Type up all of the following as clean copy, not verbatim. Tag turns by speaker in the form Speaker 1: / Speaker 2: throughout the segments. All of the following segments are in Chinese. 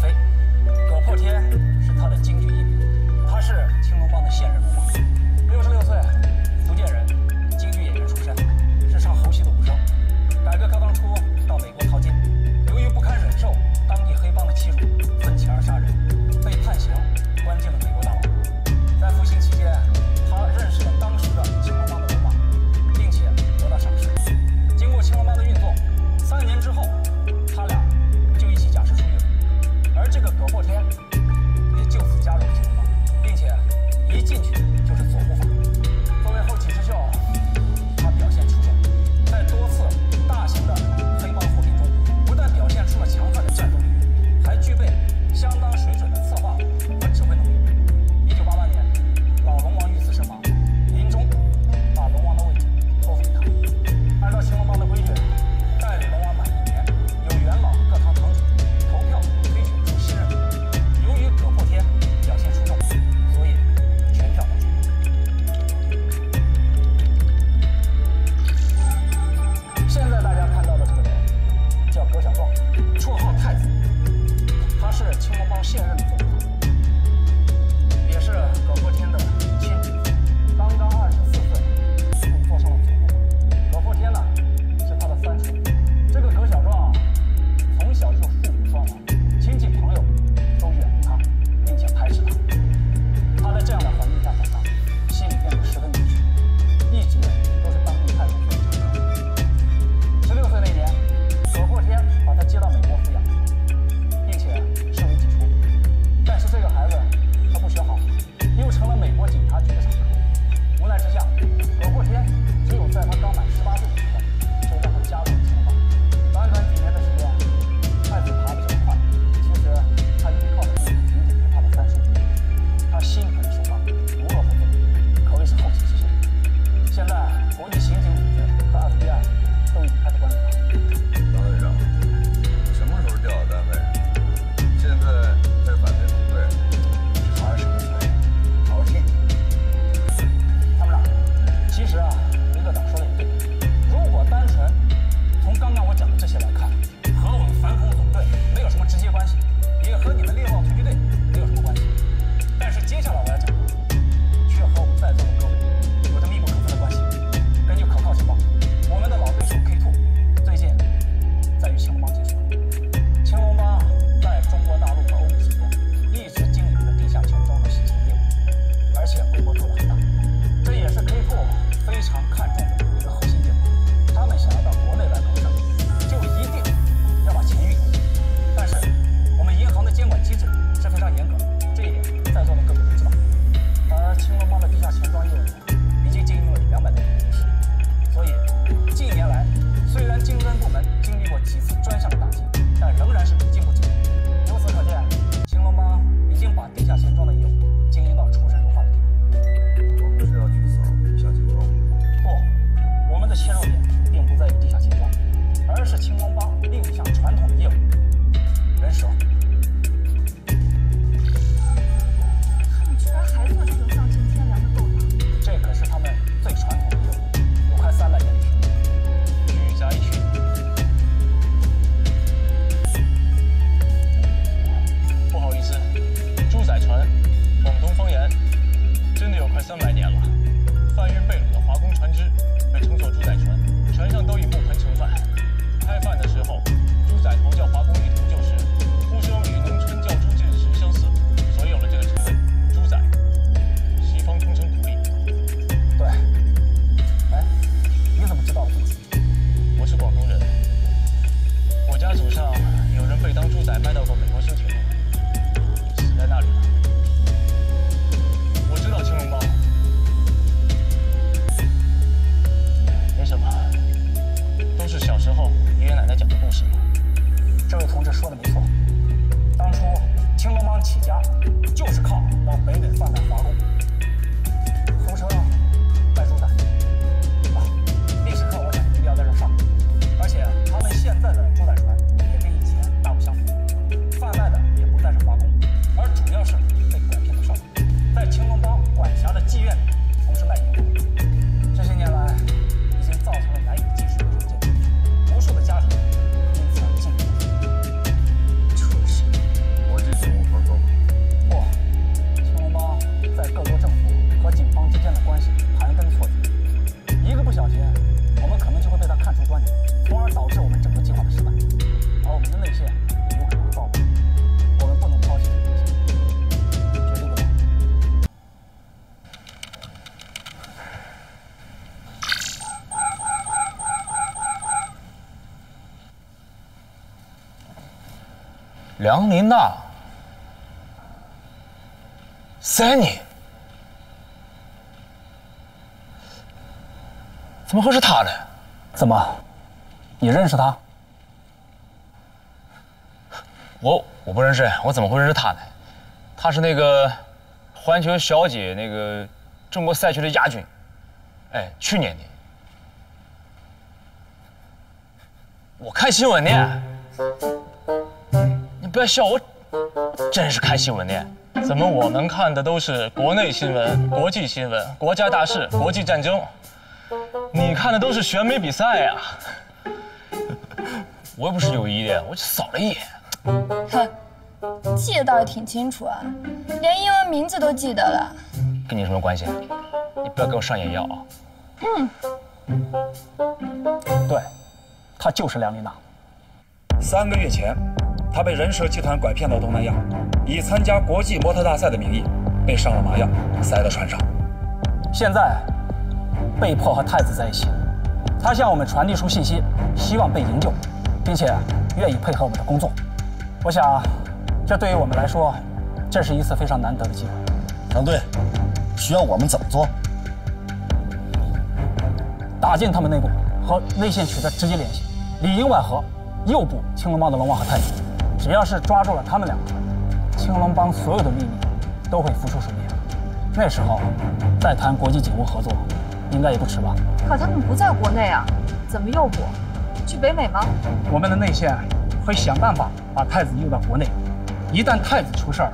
Speaker 1: 飞，葛破天是他的京剧艺名，他是青龙帮的现任龙王，66岁，福建人，京剧演员出身，是唱猴戏的武生。改革开放初到美国淘金，由于不堪忍受当地黑帮的欺辱，奋起而杀人，被判刑，关进了美国大牢。在服刑期间，他认识了当时的青龙帮的龙王，并且得到赏识。经过青龙帮的运作，3年之后，他俩就一起假释出狱。而这个葛破天也就此加入了青龙帮，并且一进去就是左护法。作为后起之秀，他表现出众，在多次大型的黑帮货品中，不但表现出了强悍的战斗力，还具备相当水准的策划和指挥能力。1988年，老龙王遇刺身亡，临终把龙王的位置托付给他。按照青龙帮的规矩，代理龙王满1年，由元老各堂堂主投票推选出新任。由于葛破天表现出众，所以全票当选。现在大家看到的这个人叫葛小壮，绰号太子，他是青龙帮现任的总督，也是葛破天的亲侄子，刚刚24岁就坐上了总督。葛破天呢是他的3叔。这个葛小壮从小就父母双亡，亲戚朋友都远离他，并且排斥他。他在这样的环境下长大，心里变得十分扭曲，一直都是当地派出所的常客。16岁那年，葛破天把他接到美国抚养，并且视为己出。但是这个孩子他不学好，又成了美国警察局的常客。无奈之下，葛破天只有在他刚满18岁的时候，就让他加入了青龙帮。短短几年的时间，太子爬得这么快，其实他依靠的并不仅仅是他的3叔，他心狠手辣，无恶不作，可谓是后起之秀。现在国际刑警组织和 FBI 都已经开始关注他。
Speaker 2: 张队长，什么时候调到单位？现在在反贼总队。
Speaker 1: 25岁，好听。参谋长，其实啊，李队长说的也对。如果单纯从刚刚我讲的这些来看，和我们反恐总队没有什么直接关系，也和你们猎豹突击队没有什么关系。但是接下来我要讲的，却和我们在座的各位有着密不可分的关系。根据可靠情报，我们的老对手 K2 最近在与青龙帮接触。青龙帮在中国大陆和欧美之间一直经营着地下钱庄的洗钱业务，而且规模做得很大，这也是 K2 非常看重的一个核心业务。他们想要到国内来搞事，就一定要把钱运过去。但是我们银行的监管机制是非常严格的，这一点在座的各位都知道。而青龙帮的地下钱庄业务已经经营了200多年的历史，所以近年来虽然经侦部门经历过几次专项的打击，但仍然是屡禁不止。由此可见，青龙帮已经把地下钱庄的业务经营到出神入化的地步。
Speaker 2: 我们是要去扫地下钱庄。
Speaker 1: 不，我们的切入点并不在于地下钱庄，而是青龙帮另一项传统的业务——人蛇。
Speaker 3: 他们居然还做这种丧尽天良的勾当！
Speaker 1: 这可是他们最传统的业务，有快300年历史。
Speaker 4: 巨宅区，不好意思，猪仔船，广东方言，真的有快300年了。贩运贝鲁的华工船只被称作猪仔船，船上都以木盆盛饭。开饭的时候，猪仔头叫华工一同就是呼声与农村叫猪之时相似，所以有了这个称谓“猪仔”。西方通称土地。
Speaker 1: 对，哎，你怎么知道这么清楚？
Speaker 4: 我是广东人，我家祖上有人被当猪仔卖到过美国修铁路，死在那里了。我知道青龙帮，没什么，都是小时候爷爷奶奶讲的故事。
Speaker 1: 这位同志说的没错，当初青龙帮起家就是靠往北美贩卖华工，俗称卖猪仔。历史课我想一定要在这上，而且他们现在的猪仔船也跟以前大不相同，贩卖的也不再是华工，而主要是被拐骗的少年，在青龙帮管辖的妓院里从事卖淫活动。这些年来，已经造成了难以计数的人间，无数的家庭因此而进入。
Speaker 2: 就是，我
Speaker 1: 梁琳娜，Sunny，怎么会是他呢？怎么，你认识他？我不认识，我怎么会认识他呢？他是那个环球小姐那个中国赛区的亚军，哎，去年的。我看新闻呢。你不要笑我，真是看新闻的。
Speaker 4: 怎么我们看的都是国内新闻、国际新闻、国家大事、国际战争，你看的都是选美比赛呀？
Speaker 1: 我又不是有意的，我就扫了一眼。
Speaker 3: 哼，记得倒是挺清楚啊，连英文名字都记得了。
Speaker 1: 跟你有什么关系？你不要给我上眼药啊！对，她就是梁琳娜。3个月前，她被人蛇集团拐骗到东南亚，以参加国际模特大赛的名义被上了麻药，塞到船上。现在被迫和太子在一起，她向我们传递出信息，希望被营救，并且愿意配合我们的工作。我想，这对于我们来说，这是一次非常难得的机会。
Speaker 5: 张队，需要我们怎么做？
Speaker 1: 打进他们内部，和内线取得直接联系，里应外合，诱捕青龙帮的龙王和太子。只要是抓住了他们两个，青龙帮所有的秘密都会浮出水面。那时候再谈国际警务合作，应该也不迟吧？
Speaker 3: 可他们不在国内啊，怎么诱捕？去北美吗？
Speaker 1: 我们的内线会想办法把太子诱到国内。一旦太子出事儿，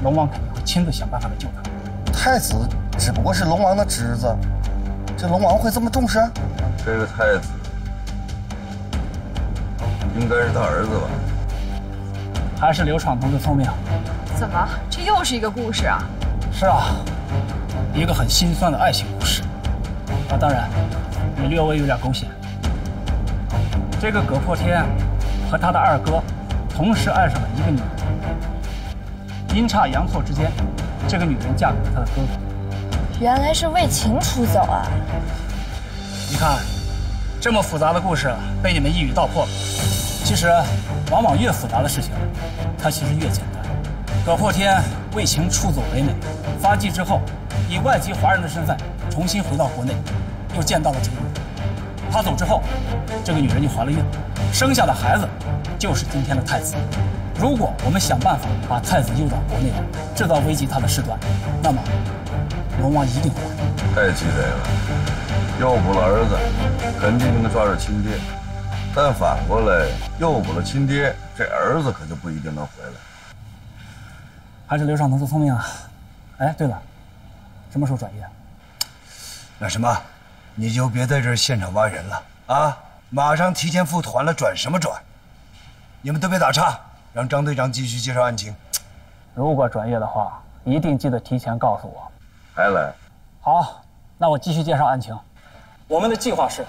Speaker 1: 龙王肯定会亲自想办法来救他。
Speaker 5: 太子只不过是龙王的侄子，这龙王会这么重视？
Speaker 2: 这个太子应该是他儿子吧？
Speaker 1: 还是刘闯同志聪明。
Speaker 3: 怎么，这又是一个故事啊？
Speaker 1: 是啊，一个很心酸的爱情故事。啊，当然也略微有点狗血。这个葛破天和他的二哥同时爱上了一个女人，阴差阳错之间，这个女人嫁给了他的哥哥。
Speaker 3: 原来是为情出走啊！
Speaker 1: 你看，这么复杂的故事被你们一语道破了。其实，往往越复杂的事情，它其实越简单。葛破天为情出走北美，发迹之后，以外籍华人的身份重新回到国内，又见到了这个女人。他走之后，这个女人就怀了孕，生下的孩子就是今天的太子。如果我们想办法把太子诱到国内，制造危及他的事端，那么龙王一定会来。
Speaker 2: 太鸡贼了，诱捕了儿子，肯定就能抓住亲爹。但反过来，诱捕了亲爹，这儿子可就不一定能回来。
Speaker 1: 还是刘闯同志聪明啊！哎，对了，什么时候转业？
Speaker 6: 那什么，你就别在这儿现场挖人了啊！马上提前赴团了，转什么转？你们都别打岔，让张队长继续介绍案情。
Speaker 1: 如果转业的话，一定记得提前告诉我。
Speaker 2: 还来？
Speaker 1: 好，那我继续介绍案情。我们的计划是